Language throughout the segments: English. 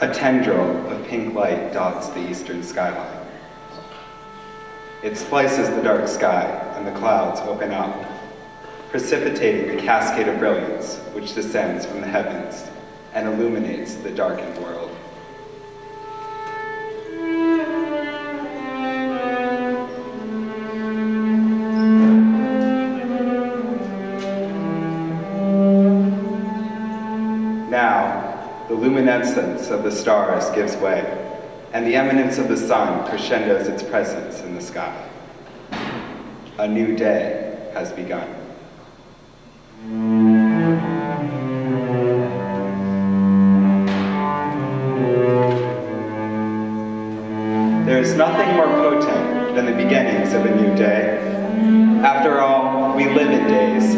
A tendril of pink light dots the eastern skyline. It splices the dark sky, and the clouds open up, precipitating a cascade of brilliance which descends from the heavens and illuminates the darkened world. Now, the luminescence of the stars gives way, and the eminence of the sun crescendos its presence in the sky. A new day has begun. There is nothing more potent than the beginnings of a new day. After all, we live in days,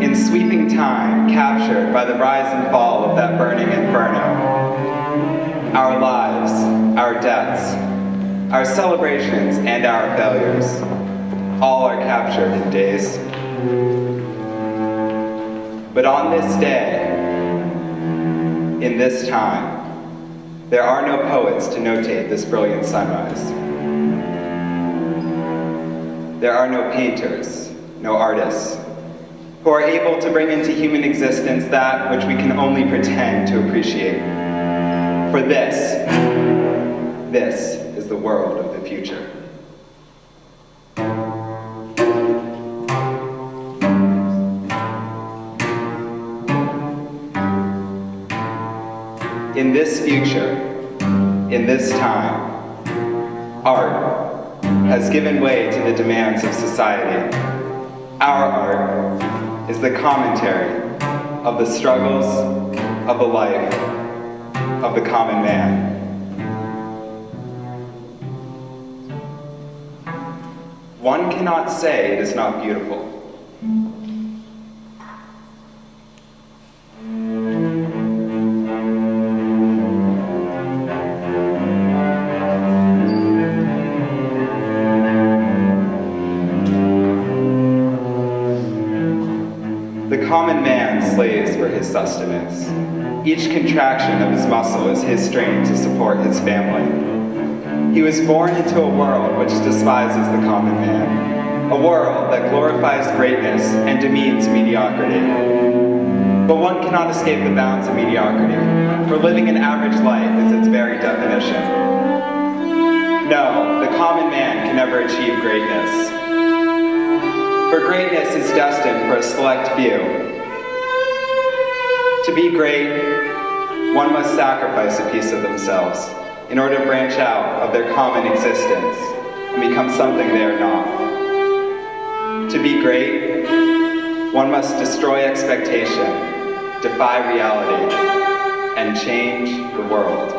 in sweeping time, captured by the rise and fall of that burning inferno. Our lives, our deaths, our celebrations, and our failures, all are captured in days. But on this day, in this time, there are no poets to notate this brilliant sunrise. There are no painters, no artists, who are able to bring into human existence that which we can only pretend to appreciate. For this is the world of the future. In this future, in this time, art has given way to the demands of society. Our art is the commentary of the struggles of the life of the common man. One cannot say it is not beautiful. The common man slaves for his sustenance. Each contraction of his muscle is his strain to support his family. He was born into a world which despises the common man, a world that glorifies greatness and demeans mediocrity. But one cannot escape the bounds of mediocrity, for living an average life is its very definition. No, the common man can never achieve greatness. For greatness is destined for a select few. To be great, one must sacrifice a piece of themselves in order to branch out of their common existence and become something they are not. To be great, one must destroy expectation, defy reality, and change the world.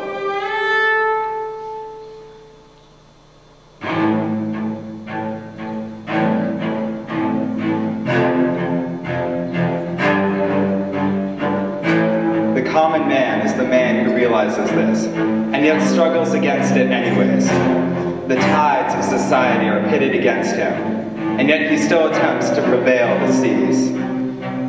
The common man is the man who realizes this, and yet struggles against it anyways. The tides of society are pitted against him, and yet he still attempts to prevail the seas.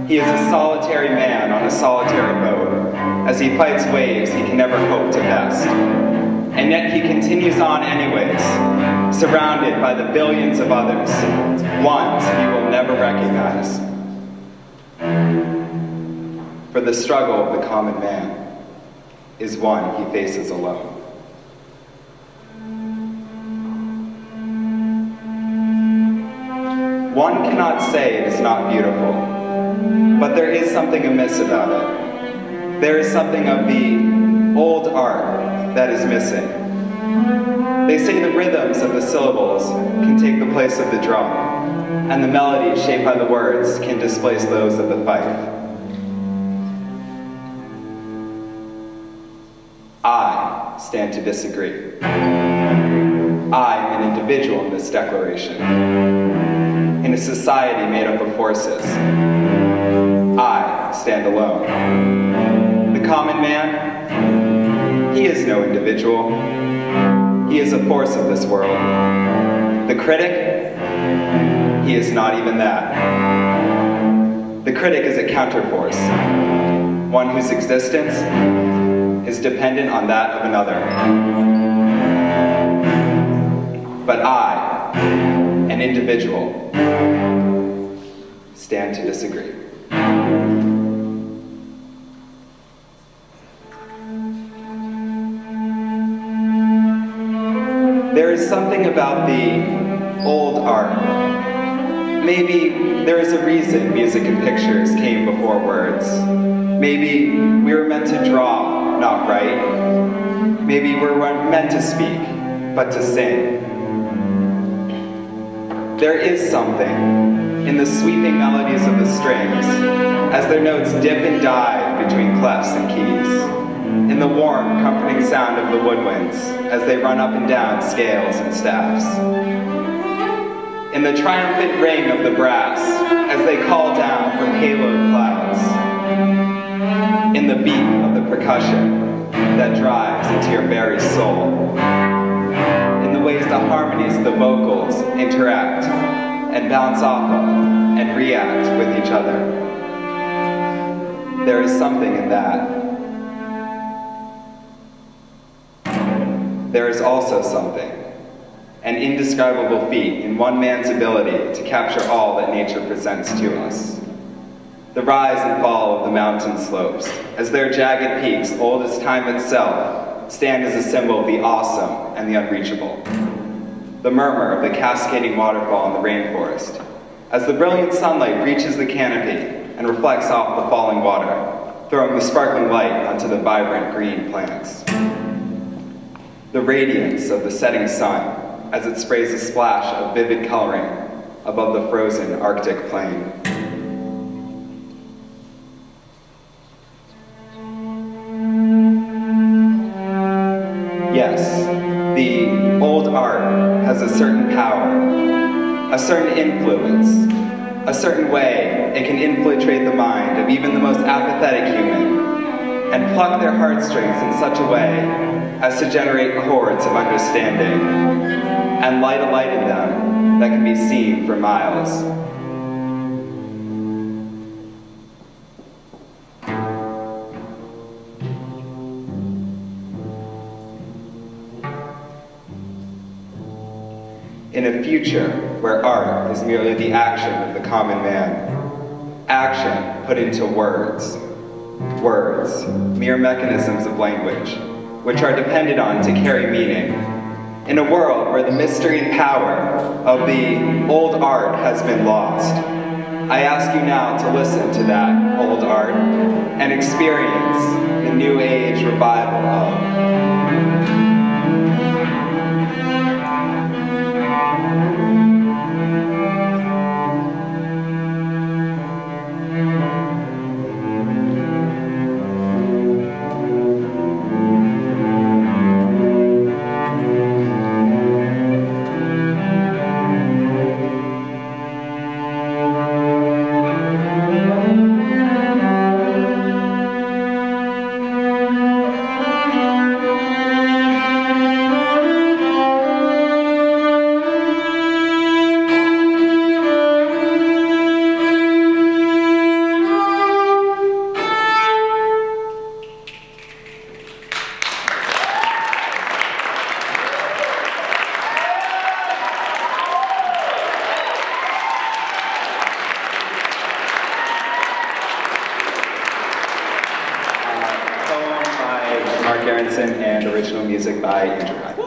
He is a solitary man on a solitary boat, as he fights waves he can never hope to best. And yet he continues on anyways, surrounded by the billions of others, ones he will never recognize. For the struggle of the common man is one he faces alone. One cannot say it is not beautiful, but there is something amiss about it. There is something of the old art that is missing. They say the rhythms of the syllables can take the place of the drum, and the melody shaped by the words can displace those of the fife. I stand to disagree. I am an individual in this declaration, in a society made up of forces. I stand alone. The common man, he is no individual. He is a force of this world. The critic, he is not even that. The critic is a counterforce, one whose existence is is dependent on that of another. But I, an individual, stand to disagree. There is something about the old art. Maybe there is a reason music and pictures came before words. Maybe we were meant to draw, not write. Maybe we were meant to speak, but to sing. There is something in the sweeping melodies of the strings as their notes dip and dive between clefs and keys, in the warm, comforting sound of the woodwinds as they run up and down scales and staffs, in the triumphant ring of the brass as they call down from haloed clouds, in the beat of the percussion that drives into your very soul, in the ways the harmonies of the vocals interact and bounce off of and react with each other. There is something in that. There is also something, an indescribable feat in one man's ability to capture all that nature presents to us. The rise and fall of the mountain slopes, as their jagged peaks, old as time itself, stand as a symbol of the awesome and the unreachable. The murmur of the cascading waterfall in the rainforest, as the brilliant sunlight reaches the canopy and reflects off the falling water, throwing the sparkling light onto the vibrant green plants. The radiance of the setting sun, as it sprays a splash of vivid coloring above the frozen Arctic plain. Yes, the old art has a certain power, a certain influence, a certain way it can infiltrate the mind of even the most apathetic human and pluck their heartstrings in such a way as to generate chords of understanding and light a light in them that can be seen for miles. In a future where art is merely the action of the common man, action put into words, mere mechanisms of language, which are depended on to carry meaning, in a world where the mystery and power of the old art has been lost, I ask you now to listen to that old art and experience the new age revival of. And original music by Andrew.